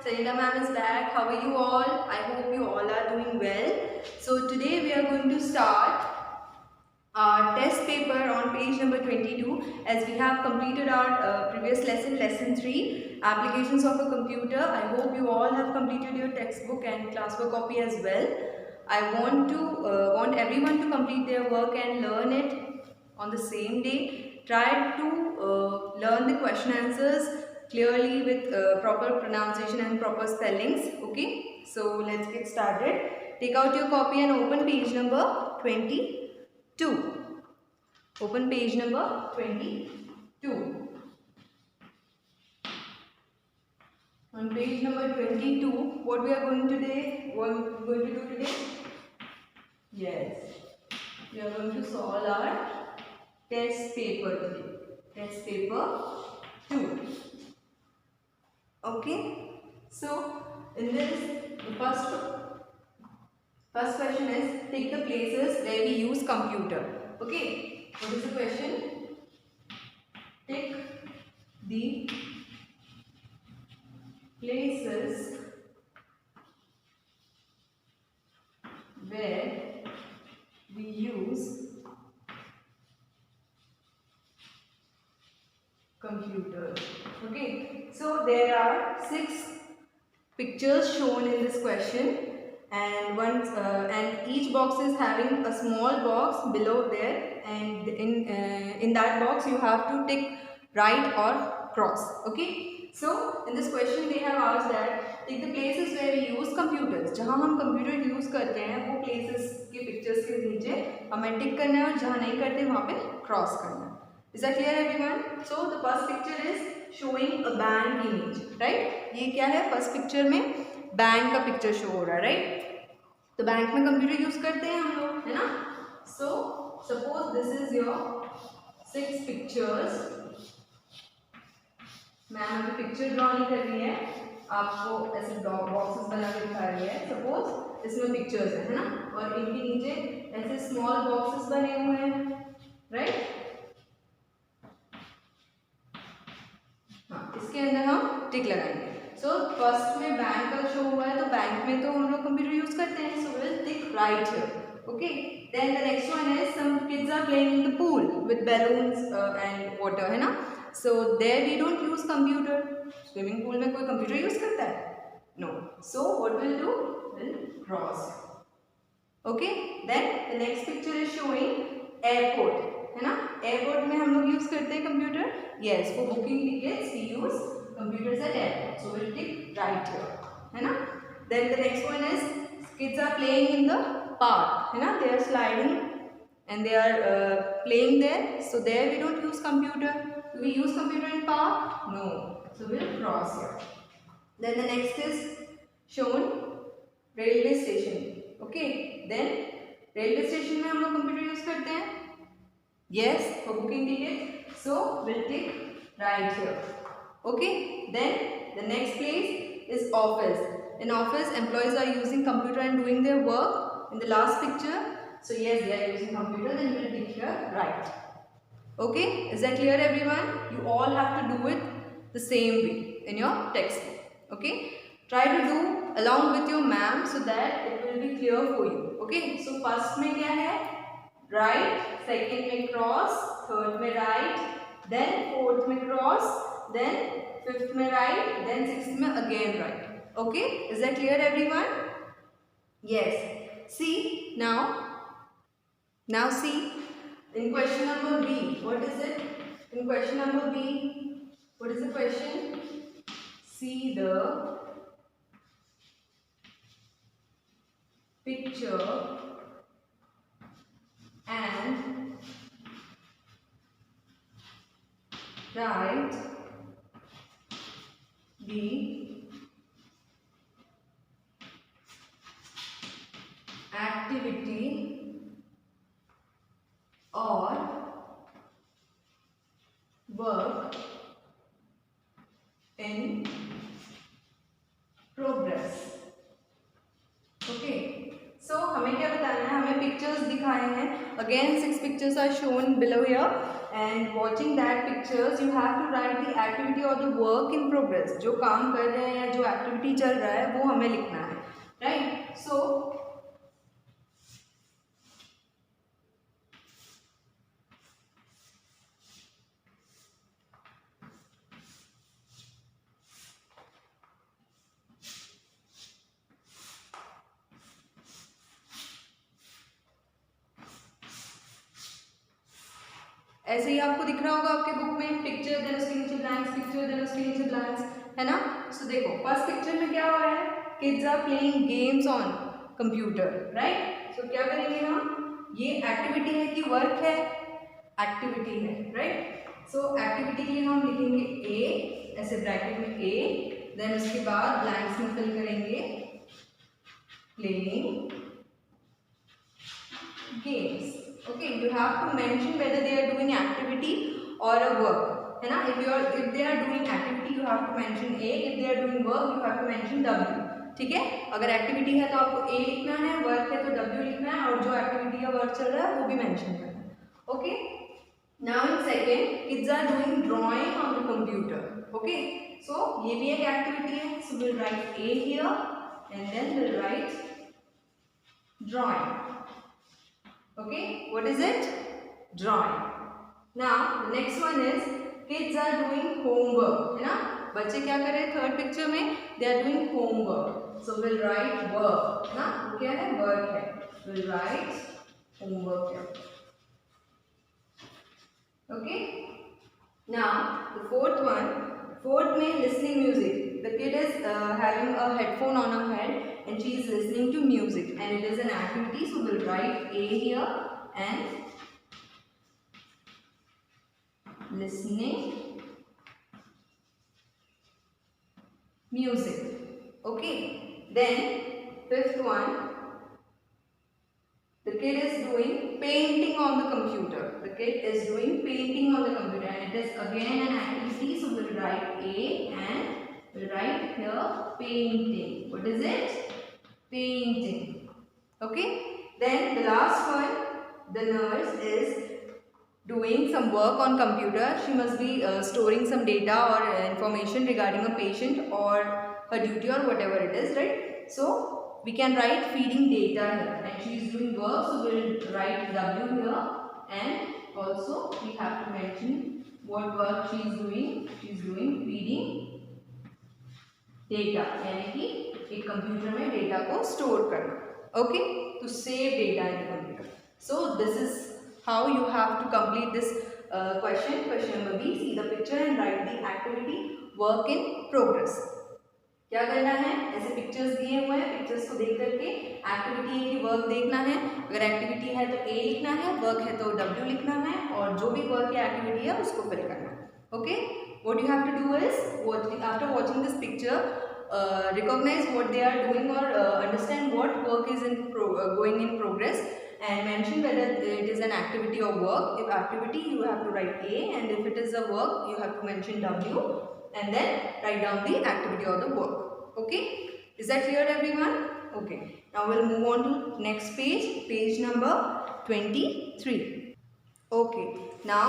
Sarita ma'am is back. How are you all? I hope you all are doing well. So today we are going to start our test paper on page number 22, as we have completed our previous lesson 3, applications of a computer. I hope you all have completed your textbook and classwork copy as well. I want everyone to complete their work and learn it on the same day. Try to learn the question answers clearly with proper pronunciation and proper spellings. Okay, so let's get started. Take out your copy and open page number 22. Open page number 22. On page number 22, what we are going to do today? Yes, we are going to solve our test paper today. Test paper 2. Okay. So in this, the first question is, take the places where we use computer. Okay. What is the question? Take the places where we use computer. Okay, so there are 6 pictures shown in this question, and and each box is having a small box below there, and in that box you have to tick right or cross. Okay, so in this question they have asked that take the places where we use computers. जहाँ हम computer use करते हैं वो places के pictures के नीचे हमें टिक करना है, और जहाँ नहीं करते वहाँ पे क्रॉस करना है. Is that clear everyone? So the first picture is showing a bank image, right? ये क्या है? First picture में बैंक का picture show हो रहा है, right? तो बैंक में कंप्यूटर यूज करते हैं हम लोग, है ना? So suppose this is your 6 pictures. Ma'am अभी पिक्चर ड्रॉ नहीं कर रही है, आपको ऐसे बॉक्सेस बना के दिखा रही है. सपोज इसमें पिक्चर्स है ना, और इनके नीचे ऐसे स्मॉल बॉक्सेस बने हुए हैं, राइट? इसके अंदर हम टिक लगाएंगे. सो फर्स्ट में बैंक का शो हुआ है, तो बैंक में तो हम लोग कंप्यूटर यूज करते हैं, so will tick right here. Okay, then the next one is some kids are playing in the pool with balloons and water, है ना. So there we don't use computer. Swimming pool में कोई computer use करता है? No. So what will do? Will cross. Okay, then the next picture is showing airport, है ना. Airport में हम लोग यूज करते हैं computer. Yes, for booking tickets we use computers at airport, so will tick right here, है ना. Then the next one is kids are playing in the park, है ना. They are sliding and they are playing there, so there we don't use computer. Do we use computer in park? No. So we'll cross here. Then the next is shown railway station. Okay. Then railway station में हम लोग computer use करते हैं. Yes, for booking ticket. So we'll tick right here. Okay. Then the next place is office. In office, employees are using computer and doing their work. In the last picture, so yes, they are using computer. Then we'll tick here right. Okay, is that clear everyone? You all have to do it the same way in your textbook. Okay, try to do along with your ma'am so that it will be clear for you. Okay, so first में क्या है? Right, second में cross, third में right, then fourth में cross, then fifth में right, then sixth में again right. Okay, is that clear everyone? Yes. See now see. In question number B, what is it? In question number B, what is the question? See the picture and write the activity or work in progress. Okay, so हमें क्या बताना है? हमें pictures दिखाए हैं. Again 6 pictures are shown below here. and watching that pictures you have to write the activity or the work in progress. जो काम कर रहे हैं या जो activity चल रहा है वो हमें लिखना है, right? So ऐसे ही आपको दिख रहा होगा आपके बुक में पिक्चर, देन उसके नीचे ब्लैंक्स, पिक्चर, देन उसके नीचे ब्लैंक्स, है ना? सो देखो फर्स्ट पिक्चर में क्या हो रहा है, kids are playing games on computer, right? So क्या करेंगे हम, ये एक्टिविटी है कि वर्क है? एक्टिविटी है, राइट? सो एक्टिविटी के लिए हम लिखेंगे ए, ऐसे ब्रैकेट में ए, देन उसके बाद ब्लैंक्स में फिल करेंगे playing games. Okay, you have to mention whether they are doing activity or a work, है ना? If they are doing activity, you have to mention A. If they are doing work, you have to mention W. ठीक है? अगर activity है तो आपको A लिखना है, वर्क है तो W लिखना है, और जो एक्टिविटी या वर्क चल रहा है वो भी मेंशन करना है. Okay? Now in second, kids are doing drawing on the computer. Okay? So ये भी एक एक्टिविटी है. So we'll write A here and then we'll write drawing. Okay, what is it? Drawing. Now the next one is kids are doing homework, है ना? बच्चे क्या कर रहे हैं थर्ड पिक्चर में? They are doing homework. So we'll write work, है ना? वो क्या है? Work है. We'll write homework here. Okay. Now the fourth में listening music. The kid is having a headphone on her head and she is listening to music, and it is an activity, so we'll write A here and listening music. Okay, then fifth one, the kid is doing painting on the computer. The kid is doing painting on the computer, and it is again an activity, so we'll write A and we'll write here painting. What is it? Painting. Okay. Then the last one, the nurse is doing some work on computer. She must be storing some data or information regarding a patient or her duty or whatever it is, right? So we can write feeding data here, and she is doing work, so we will write W here, and also we have to mention what work she is doing. She is doing feeding data, यानी कि एक computer में data को store करना. Okay, to save data in computer. So this is how you have to complete this question number B. See the picture and write the activity work in progress. क्या करना है, ऐसे pictures दिए हुए हैं, pictures को देख करके एक्टिविटी है कि वर्क देखना है. अगर एक्टिविटी है तो ए लिखना है, वर्क है तो डब्ल्यू लिखना है, और जो भी वर्क या एक्टिविटी है उसको फिल करना है. Okay, what you have to do is after watching this picture, recognize what they are doing or understand what work is going in progress, and mention whether it is an activity or work. If activity, you have to write A, and if it is a work, you have to mention W, and then write down the activity or the work. Okay, is that clear everyone? Okay, now we'll move on to next page, page number 23. Okay, now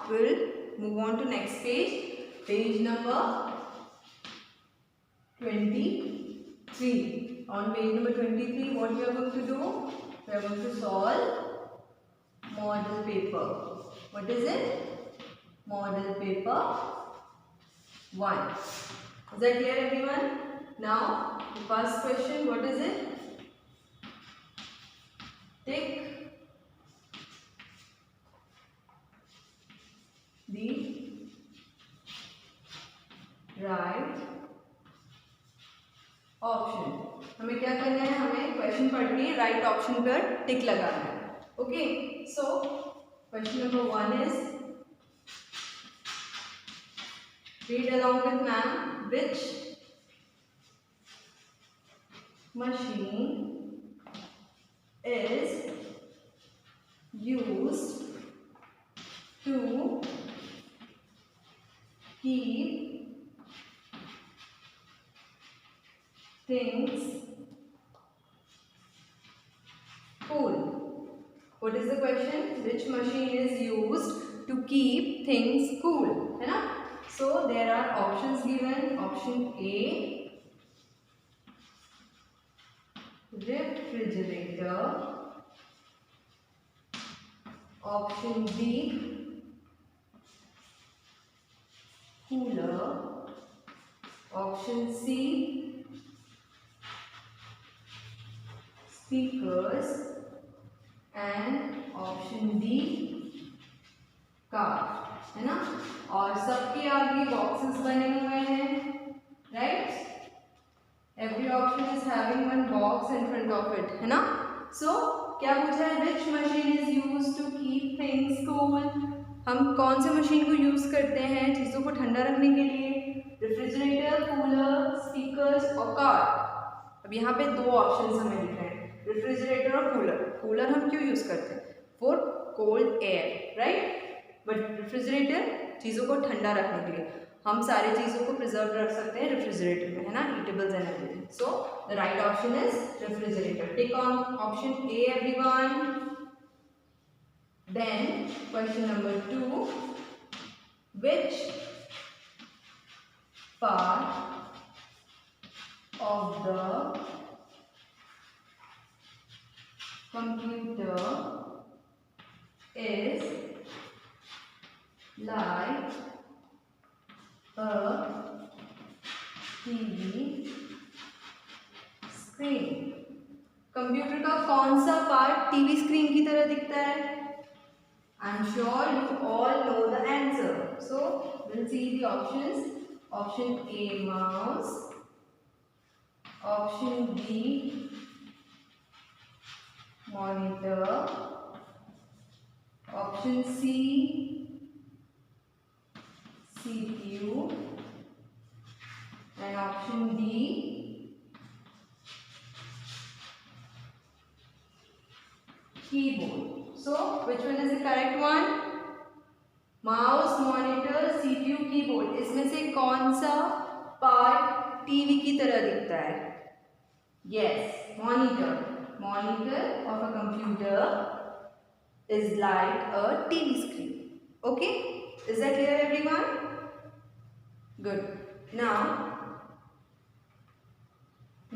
we'll move on to next page, page number 23. On page number 23, what we are going to do? We are going to solve model paper. What is it? Model paper 1. Is that clear everyone? Now the first question, what is it? Tick the right option. हमें क्या करना है, हमें question पढ़ के right option पर tick लगाना है. Okay, so question number 1 is, read along with ma'am, which machine is used to keep things cool. What is the question? Which machine is used to keep things cool, है ना? So there are options given. Option A, refrigerator. Option B, cooler. Option C, speakers. And option D, car, है ना? और सबके आगे boxes बने हुए हैं, right? Every option is having one box in front of it, है ना? सो क्या पूछा है? Which machine is used to keep things cool? हम कौन से मशीन को यूज करते हैं चीजों को ठंडा रखने के लिए? रेफ्रिजरेटर, कूलर, स्पीकर्स और कार। अब यहाँ पे दो ऑप्शंस हमें दिख रहे हैं, रेफ्रिजरेटर और कूलर। कूलर हम क्यों यूज करते हैं? For cold air, right? But refrigerator चीज़ों को ठंडा रखने के लिए। हम सारी चीज़ों को प्रिजर्व रख सकते हैं रेफ्रिजरेटर में, है ना? Eatables and everything. So the right option is refrigerator. Tick on option A everyone. Then question number 2, which part of the computer is like a TV screen? Computer का कौन सा पार्ट टीवी स्क्रीन की तरह दिखता है? I am sure you all know the answer, so will see the options. Option A mouse, option B monitor, option C CPU, and option D keyboard. So which one is the correct one? Mouse, monitor, CPU, keyboard, इसमें से कौन सा part TV की तरह दिखता है? Yes, monitor. Monitor of a computer is like a TV screen. Okay, is that clear everyone? Good. Now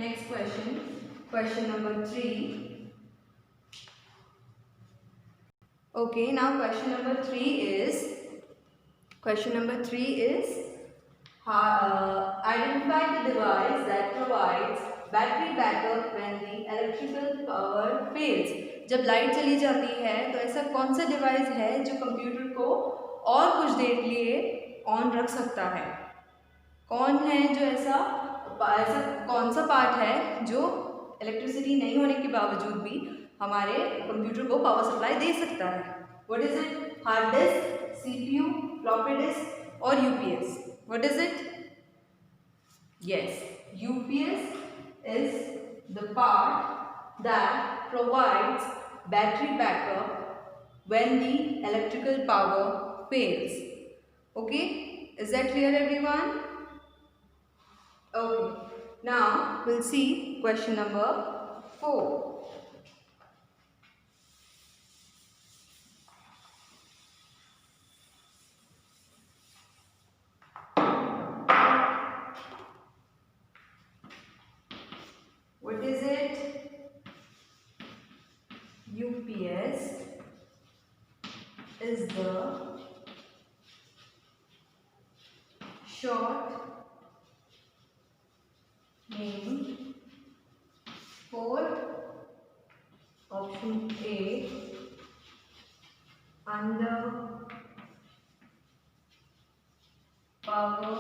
next question, question number 3. Okay, now question number 3 is identify the device that provides battery backup when the electrical power fails. जब light चली जाती है तो ऐसा कौन सा device है जो कंप्यूटर को और कुछ देर के लिए ऑन रख सकता है? कौन है जो ऐसा कौन सा पार्ट है जो इलेक्ट्रिसिटी नहीं होने के बावजूद भी हमारे कंप्यूटर को पावर सप्लाई दे सकता है? What is it? Hard disk, CPU, floppy disk और UPS. What is it? Yes, UPS is the part that provides battery backup when the electrical power fails. Okay, is that clear everyone? Okay, now we'll see question number 4. What is it? UPS is the short name for option A, under power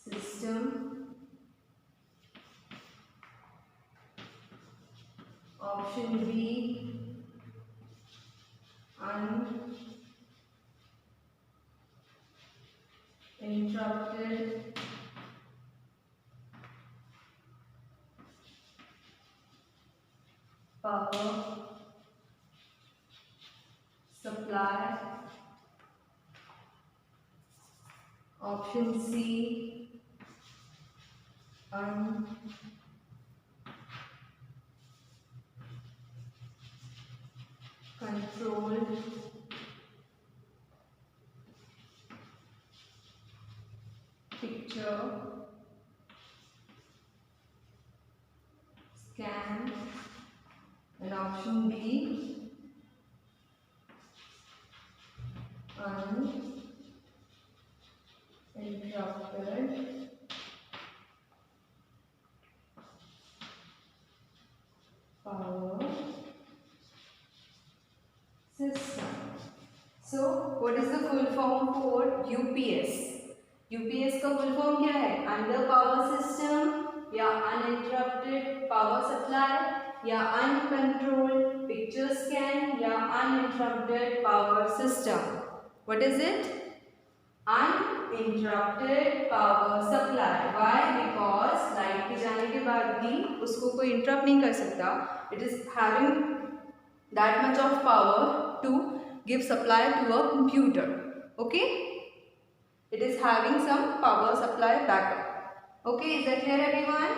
system. Option B, uninterrupted power supply. Option C, control picture scan, and option B uninterrupted power system. So what is the full form for UPS? UPS का full form क्या है? Under power system या uninterrupted power supply या uncontrolled picture scan या uninterrupted power system. What is it? Uninterrupted power supply. Why? Because light के जाने के बाद भी उसको कोई इंटरप्ट नहीं कर सकता. It is having that much of power to give supply to a computer. Okay, it is having some power supply backup. Okay, is that clear everyone?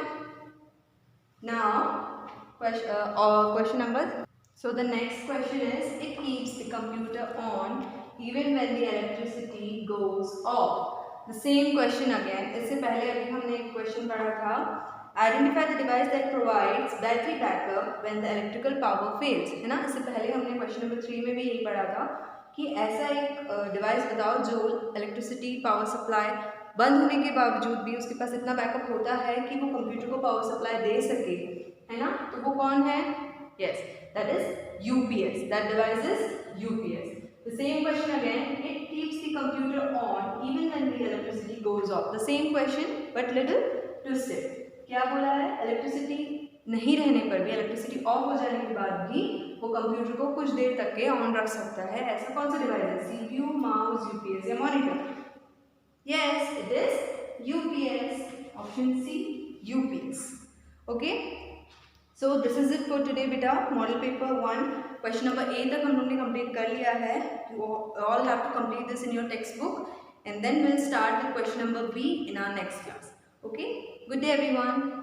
Now question number. So the next question is, it keeps the computer on even when the electricity goes off. The same question again. इससे पहले अभी हमने एक question पढ़ा था, Identify the device that provides battery backup when the electrical power fails. है ना, इससे पहले हमने क्वेश्चन नंबर 3 में भी यही पढ़ा था कि ऐसा एक डिवाइस बताओ जो इलेक्ट्रिसिटी पावर सप्लाई बंद होने के बावजूद भी उसके पास इतना बैकअप होता है कि वो कंप्यूटर को पावर सप्लाई दे सके, है ना. तो वो कौन है? Yes, that is UPS. That device is UPS. The same question again. It keeps the computer on even when the electricity goes off. The same question but little twisted. क्या बोला है? इलेक्ट्रिसिटी नहीं रहने पर भी, इलेक्ट्रिसिटी ऑफ हो जाने के बाद भी वो कंप्यूटर को कुछ देर तक के ऑन रख सकता है. ऐसा कौन सा डिवाइस है? CPU, माउस, UPS या monitor? Yes, it is UPS. Option C, UPS. Okay, so this is it for today बेटा. Model paper 1 question number A तक हम लोग ने कंप्लीट कर लिया है. You all have to complete this in your text book and then we'll start with question number B in our next class. Okay, good day everyone.